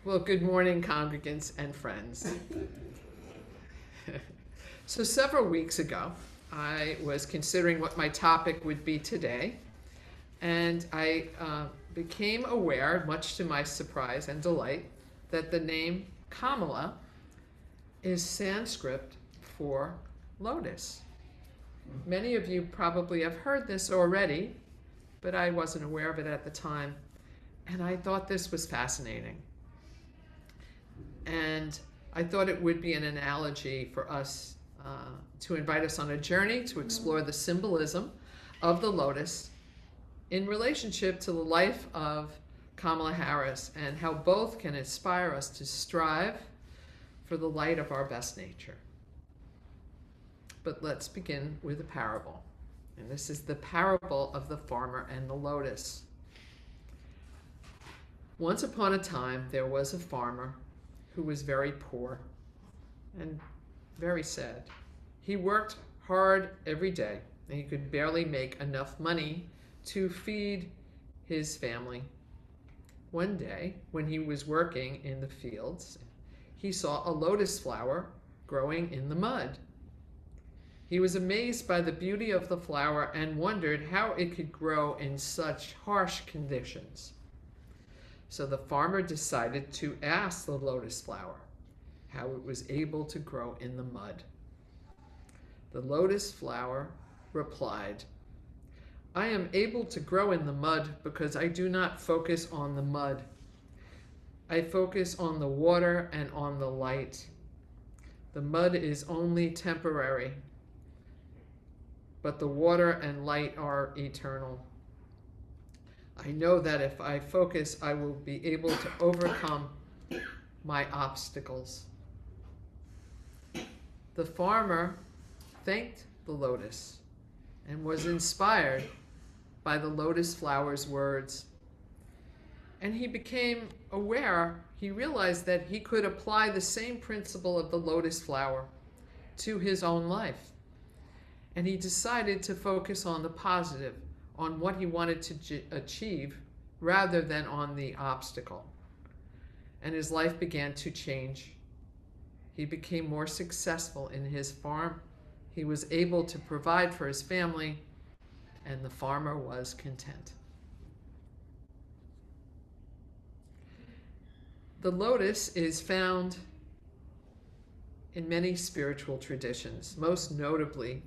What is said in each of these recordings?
Well, good morning, congregants and friends. So several weeks ago, I was considering what my topic would be today, and I became aware, much to my surprise and delight, that the name Kamala is Sanskrit for lotus. Many of you probably have heard this already, but I wasn't aware of it at the time, and I thought this was fascinating. And I thought it would be an analogy for us to invite us on a journey to explore the symbolism of the lotus in relationship to the life of Kamala Harris and how both can inspire us to strive for the light of our best nature. But let's begin with a parable. And this is the parable of the farmer and the lotus. Once upon a time, there was a farmer who was very poor and very sad. He worked hard every day, and he could barely make enough money to feed his family. One day, when he was working in the fields, he saw a lotus flower growing in the mud. He was amazed by the beauty of the flower and wondered how it could grow in such harsh conditions. So the farmer decided to ask the lotus flower how it was able to grow in the mud. The lotus flower replied, "I am able to grow in the mud because I do not focus on the mud. I focus on the water and on the light. The mud is only temporary, but the water and light are eternal. I know that if I focus, I will be able to overcome my obstacles." The farmer thanked the lotus and was inspired by the lotus flower's words. And he became aware, he realized that he could apply the same principle of the lotus flower to his own life. And he decided to focus on the positive, on what he wanted to achieve rather than on the obstacle. And his life began to change. He became more successful in his farm. He was able to provide for his family, and the farmer was content. The lotus is found in many spiritual traditions, most notably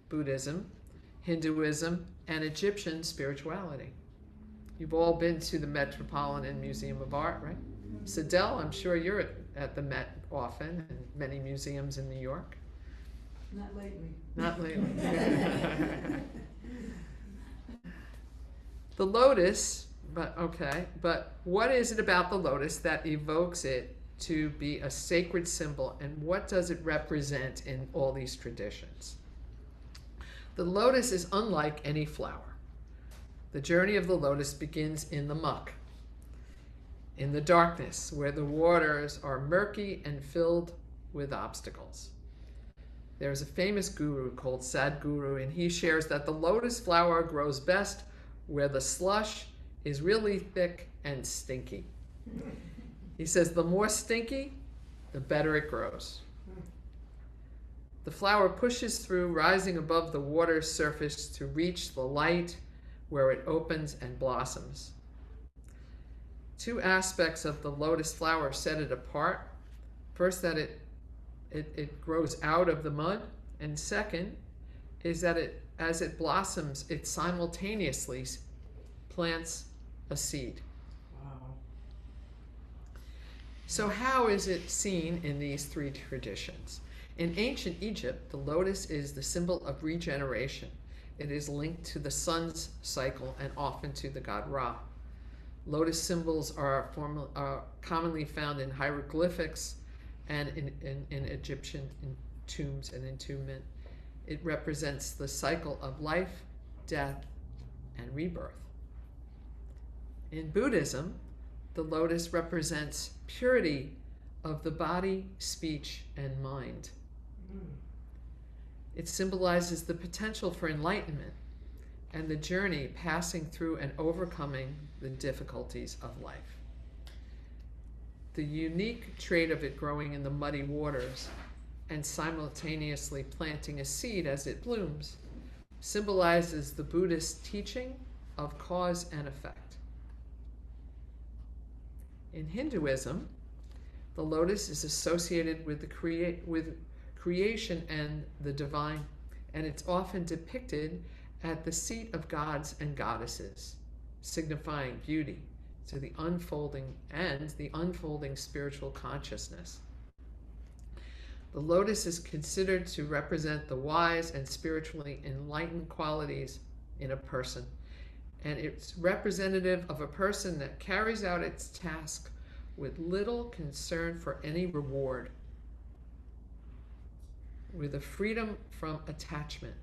Buddhism, Hinduism, and Egyptian spirituality. You've all been to the Metropolitan Museum of Art, right? Sidel, I'm sure you're at the Met often, and many museums in New York. Not lately. Not lately. The lotus, but what is it about the lotus that evokes it to be a sacred symbol, and what does it represent in all these traditions? The lotus is unlike any flower. The journey of the lotus begins in the muck, in the darkness, where the waters are murky and filled with obstacles. There's a famous guru called Sadhguru, and he shares that the lotus flower grows best where the slush is really thick and stinky. He says the more stinky, the better it grows. The flower pushes through, rising above the water's surface to reach the light where it opens and blossoms. Two aspects of the lotus flower set it apart. First, that it grows out of the mud, and second is that as it blossoms, it simultaneously plants a seed. Wow. So how is it seen in these three traditions? In ancient Egypt, the lotus is the symbol of regeneration. It is linked to the sun's cycle and often to the god Ra. Lotus symbols are commonly found in hieroglyphics and in Egyptian tombs and entombment. It represents the cycle of life, death, and rebirth. In Buddhism, the lotus represents purity of the body, speech, and mind. It symbolizes the potential for enlightenment and the journey passing through and overcoming the difficulties of life. the unique trait of it growing in the muddy waters and simultaneously planting a seed as it blooms symbolizes the Buddhist teaching of cause and effect. In Hinduism, the lotus is associated with with creation and the divine, and it's often depicted at the seat of gods and goddesses, signifying beauty to the unfolding spiritual consciousness. The lotus is considered to represent the wise and spiritually enlightened qualities in a person, and it's representative of a person that carries out its task with little concern for any reward, with a freedom from attachment,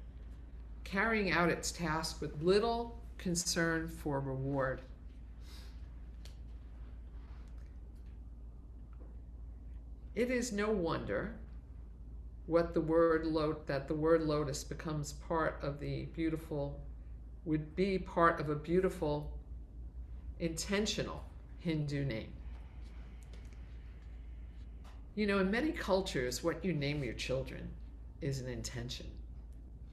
carrying out its task with little concern for reward. It is no wonder that the word lotus becomes part of the beautiful, would be part of a beautiful, intentional Hindu name. You know, in many cultures, what you name your children is an intention.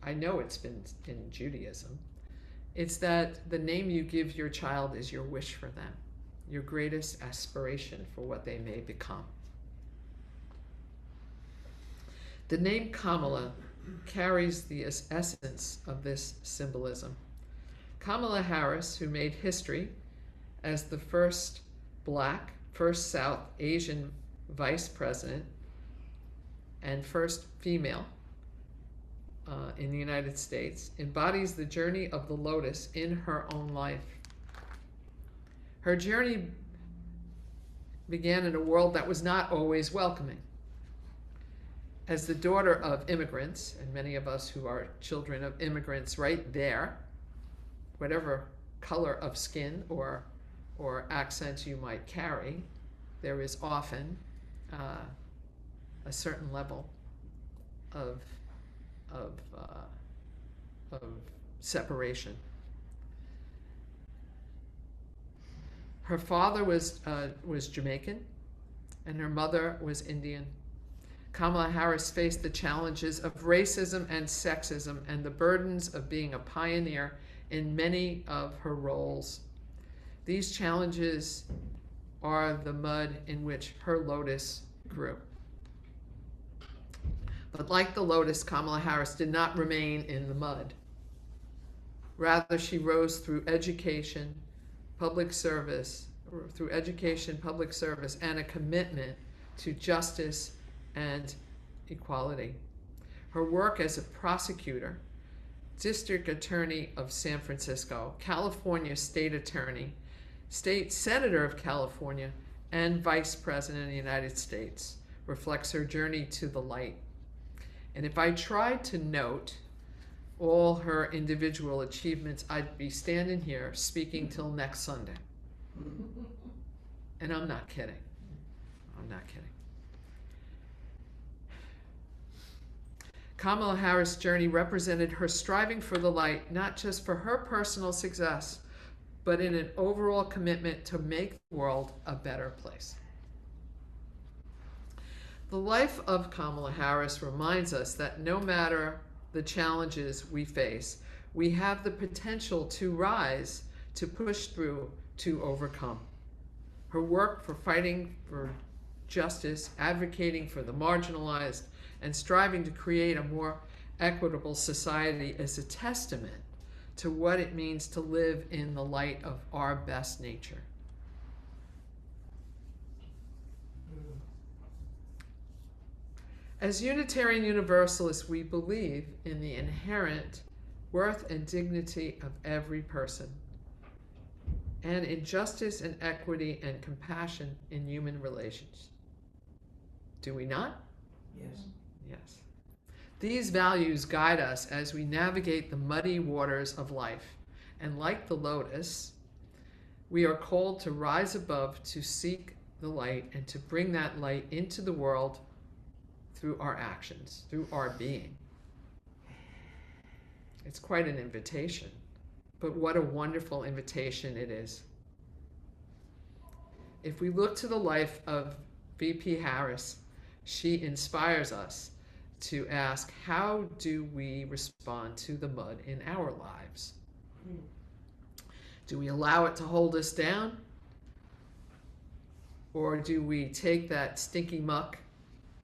I know it's been in Judaism. It's that the name you give your child is your wish for them, your greatest aspiration for what they may become. The name Kamala carries the essence of this symbolism. Kamala Harris, who made history as the first South Asian vice president and first female in the United States, embodies the journey of the lotus in her own life. Her journey began in a world that was not always welcoming. As the daughter of immigrants, and many of us who are children of immigrants right there, whatever color of skin or accent you might carry, there is often a certain level of separation. Her father was Jamaican, and her mother was Indian. Kamala Harris faced the challenges of racism and sexism and the burdens of being a pioneer in many of her roles. These challenges are the mud in which her lotus grew. But like the lotus, Kamala Harris did not remain in the mud. Rather, she rose through education, public service, and a commitment to justice and equality. Her work as a prosecutor, district attorney of San Francisco, California state attorney, state senator of California, and vice president of the United States reflects her journey to the light. And if I tried to note all her individual achievements, I'd be standing here speaking till next Sunday. And I'm not kidding. I'm not kidding. Kamala Harris' journey represented her striving for the light, not just for her personal success, but in an overall commitment to make the world a better place. The life of Kamala Harris reminds us that no matter the challenges we face, we have the potential to rise, to push through, to overcome. Her work for fighting for justice, advocating for the marginalized, and striving to create a more equitable society is a testament to what it means to live in the light of our best nature. As Unitarian Universalists, we believe in the inherent worth and dignity of every person, and in justice and equity and compassion in human relations. Do we not? Yes. Yes. These values guide us as we navigate the muddy waters of life. And like the lotus, we are called to rise above, to seek the light, and to bring that light into the world through our actions, through our being. It's quite an invitation, but what a wonderful invitation it is. if we look to the life of VP Harris, she inspires us to ask, how do we respond to the mud in our lives? Do we allow it to hold us down? Or do we take that stinky muck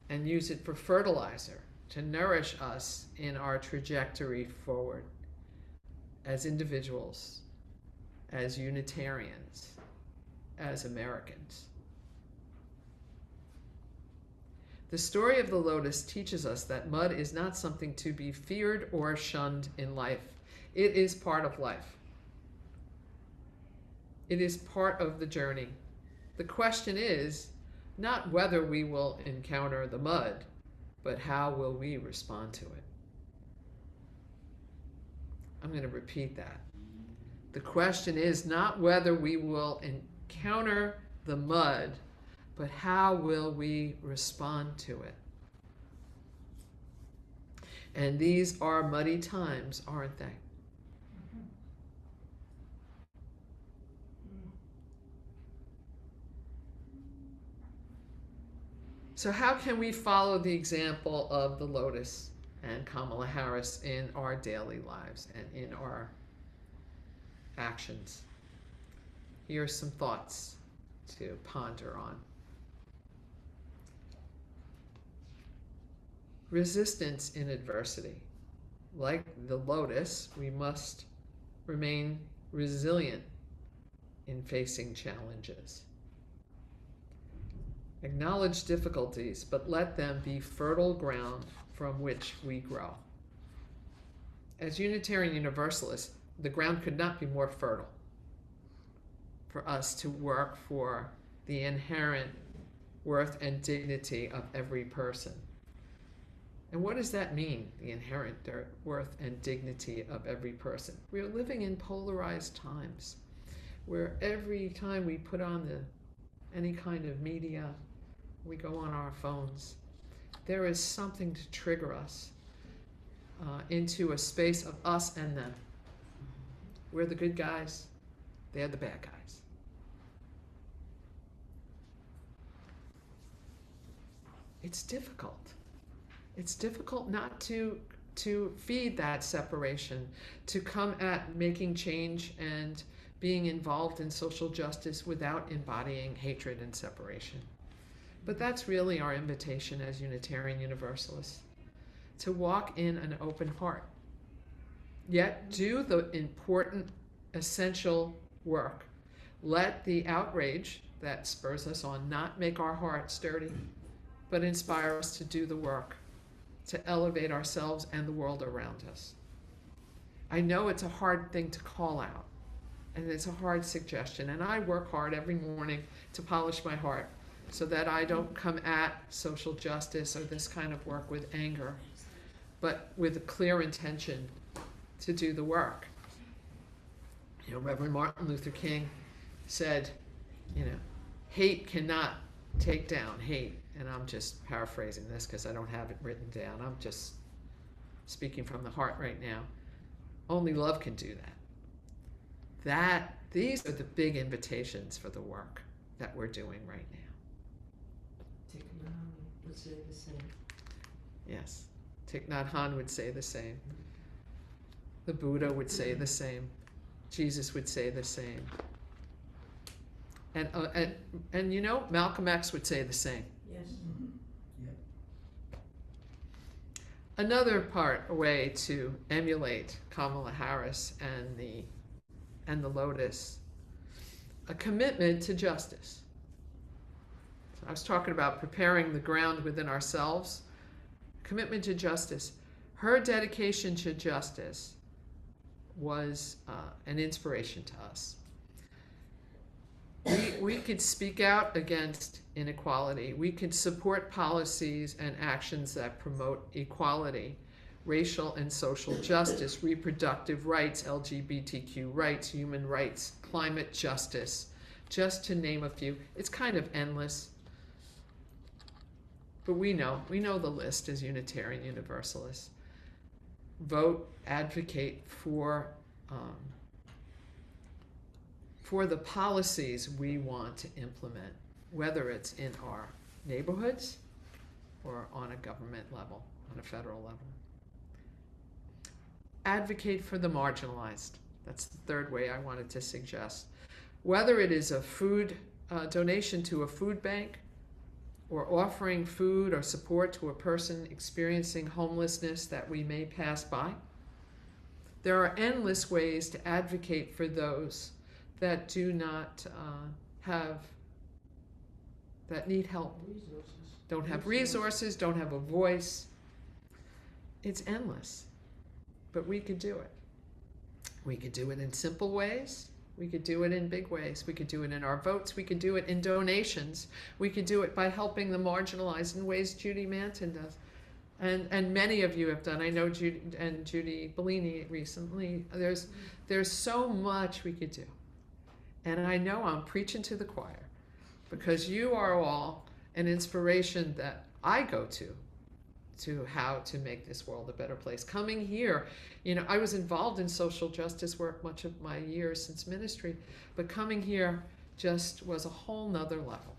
and use it for fertilizer to nourish us in our trajectory forward as individuals, as Unitarians, as Americans? The story of the lotus teaches us that mud is not something to be feared or shunned in life. It is part of life. It is part of the journey. The question is not whether we will encounter the mud, but how will we respond to it? I'm going to repeat that. The question is not whether we will encounter the mud, but how will we respond to it? And these are muddy times, aren't they? So how can we follow the example of the Lotus and Kamala Harris in our daily lives and in our actions? Here are some thoughts to ponder on. Resistance in adversity. Like the lotus, we must remain resilient in facing challenges. Acknowledge difficulties, but let them be fertile ground from which we grow. As Unitarian Universalists, the ground could not be more fertile for us to work for the inherent worth and dignity of every person. And what does that mean, the inherent worth and dignity of every person? We are living in polarized times where every time we put on any kind of media, we go on our phones, there is something to trigger us into a space of us and them. We're the good guys, they're the bad guys. It's difficult. It's difficult not to feed that separation, to come at making change and being involved in social justice without embodying hatred and separation. But that's really our invitation as Unitarian Universalists, to walk in an open heart, yet do the important, essential work. Let the outrage that spurs us on not make our hearts dirty, but inspire us to do the work, to elevate ourselves and the world around us. I know it's a hard thing to call out, and it's a hard suggestion, and I work hard every morning to polish my heart so that I don't come at social justice or this kind of work with anger, but with a clear intention to do the work. You know, Reverend Martin Luther King said, hate cannot take down hate. And I'm just paraphrasing this because I don't have it written down. I'm just speaking from the heart right now. Only love can do that. These are the big invitations for the work that we're doing right now. Thich Nhat Hanh would say the same. Yes, Thich Nhat Hanh would say the same. The Buddha would say the same. Jesus would say the same. And Malcolm X would say the same. Yes. Another way to emulate Kamala Harris and the Lotus, a commitment to justice. So I was talking about preparing the ground within ourselves. Commitment to justice. Her dedication to justice was an inspiration to us. We could speak out against inequality. We could support policies and actions that promote equality, racial and social justice, reproductive rights, LGBTQ rights, human rights, climate justice, just to name a few. It's kind of endless. But we know the list as Unitarian Universalists. Vote, advocate for for the policies we want to implement, whether it's in our neighborhoods or on a government level, on a federal level. Advocate for the marginalized. That's the third way I wanted to suggest. Whether it is a food donation to a food bank, or offering food or support to a person experiencing homelessness that we may pass by, there are endless ways to advocate for those that do not that need help, don't have resources, don't have a voice. It's endless, but we could do it. We could do it in simple ways. We could do it in big ways. We could do it in our votes. We could do it in donations. We could do it by helping the marginalized in ways Judy Manton does. And many of you have done. I know Judy Bellini recently. There's so much we could do. And I know I'm preaching to the choir, because you are all an inspiration that I go to how to make this world a better place. Coming here, I was involved in social justice work much of my years since ministry, but coming here just was a whole nother level.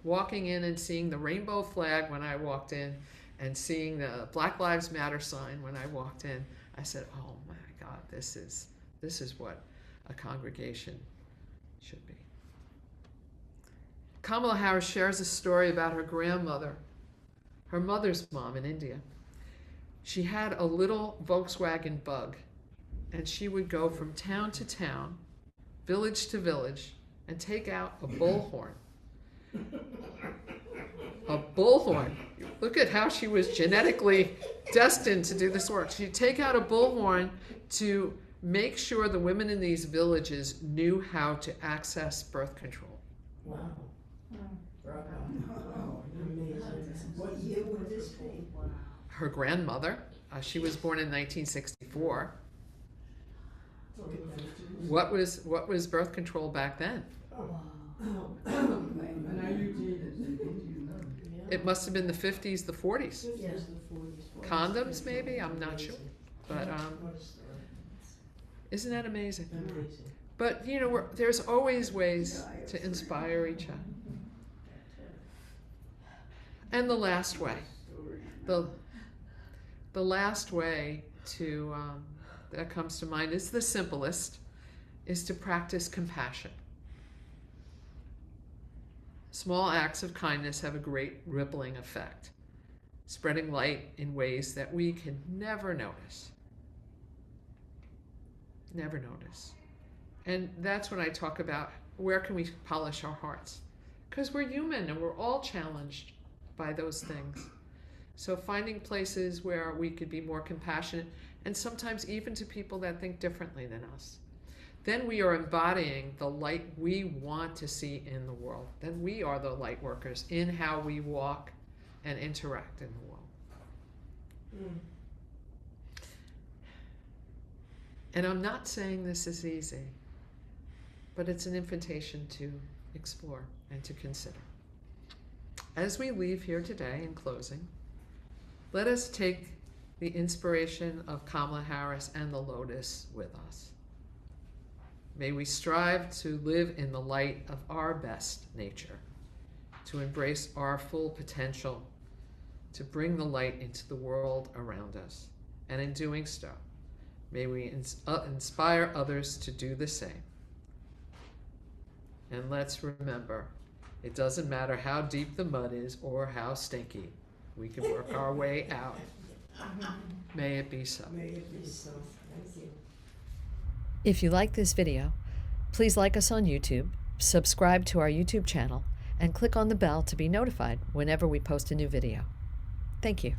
Walking in and seeing the rainbow flag when I walked in, and seeing the Black Lives Matter sign when I walked in, I said, oh my God, this is what a congregation should be. Kamala Harris shares a story about her grandmother, her mother's mom in India. She had a little Volkswagen Bug, and she would go from town to town, village to village, and take out a bullhorn. A bullhorn. Look at how she was genetically destined to do this work. She'd take out a bullhorn to make sure the women in these villages knew how to access birth control. Wow. Wow. Amazing. What year would this be? Wow. Her grandmother, she was born in 1964. What was birth control back then? It must have been the 50s, the 40s. Yes. Condoms, maybe? I'm not sure. But isn't that amazing? Amazing. But there's always ways to inspire each other. And the last way, the last way to that comes to mind is the simplest, is to practice compassion. Small acts of kindness have a great rippling effect, spreading light in ways that we can never notice. Never notice. And that's when I talk about where can we polish our hearts? Because we're human and we're all challenged by those things. So finding places where we could be more compassionate, and sometimes even to people that think differently than us. Then we are embodying the light we want to see in the world. Then we are the light workers in how we walk and interact in the world. And I'm not saying this is easy, but it's an invitation to explore and to consider. As we leave here today in closing, let us take the inspiration of Kamala Harris and the Lotus with us. May we strive to live in the light of our best nature, to embrace our full potential, to bring the light into the world around us. And in doing so, may we inspire others to do the same. And let's remember, it doesn't matter how deep the mud is or how stinky, we can work our way out. May it be so. May it be so. Thank you. If you like this video, please like us on YouTube, subscribe to our YouTube channel, and click on the bell to be notified whenever we post a new video. Thank you.